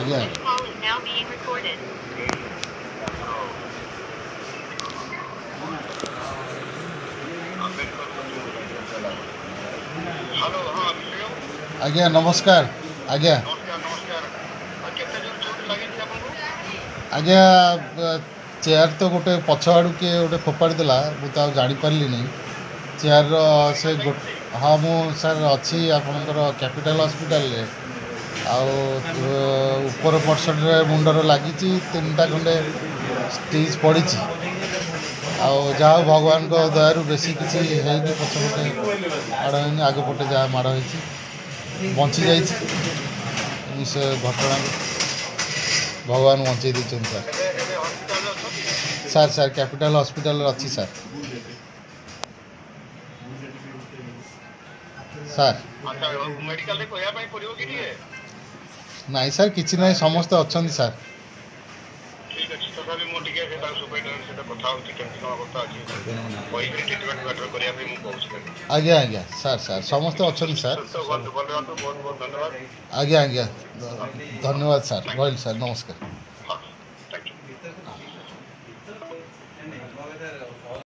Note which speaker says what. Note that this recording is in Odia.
Speaker 1: ଆଜ୍ଞା
Speaker 2: This call is now being recorded.
Speaker 3: Hello हाँ शिव
Speaker 1: ଆଜ୍ଞା ନମସ୍କାର ଆଜ୍ଞା
Speaker 3: नमस्कार नमस्कार केते जोर चोट लगी आपको
Speaker 1: ଆଜ୍ଞା ଚେୟାର ତ ଗୋଟେ ପଛ ଆଡ଼ୁ କିଏ ଗୋଟେ ଫୋପାଡ଼ି ଦେଲା ମୁଁ ତ ଆଉ ଜାଣିପାରିଲିନି ଚେୟାରର ସେ ହଁ ମୁଁ ସାର୍ ଅଛି ଆପଣଙ୍କର କ୍ୟାପିଟାଲ ହସ୍ପିଟାଲରେ ଆଉ ଉପର ପର୍ସନରେ ମୁଣ୍ଡରେ ଲାଗିଛି 3ଟା ଖଣ୍ଡେ ଷ୍ଟିଚ୍ ପଡ଼ିଛି ଆଉ ଯାହା ହଉ ଭଗବାନଙ୍କ ଦୟାରୁ ବେଶୀ କିଛି ହେଇନି ପଛପଟେ ମାଡ଼ ହେଇନି ଆଗପଟେ ଯାହା ମାଡ଼ ହେଇଛି ବଞ୍ଚି ଯାଇଛି ସେ ଘଟଣାରୁ ଭଗବାନ ବଞ୍ଚେଇ ଦେଇଛନ୍ତି ସାର୍ ସାର୍ କ୍ୟାପିଟାଲ ହସ୍ପିଟାଲରେ ଅଛି ସାର୍ ସାର୍
Speaker 3: मेडिकल कहया ପାଇଁ ପଡ଼ିବ କି ଟିକେ
Speaker 1: ନାଇଁ ସାର୍ କିଛି ନାହିଁ ସମସ୍ତେ ଅଛନ୍ତି ସାର୍
Speaker 3: ठीक अछि तथापि मो टिके सेटा सुपरटेंडेंट से କଥା होती केमती कोन अवस्था अछि कोई ट्रीटमेंट बेटर करिया पे मु कहूछ
Speaker 1: ଆଜ୍ଞା ସାର୍ ସମସ୍ତେ ଅଛନ୍ତି ସାର୍
Speaker 3: बहुत बहुत धन्यवाद
Speaker 1: ଆଜ୍ଞା ଧନ୍ୟବାଦ ସାର୍ ରହିଲି ସାର୍ ନମସ୍କାର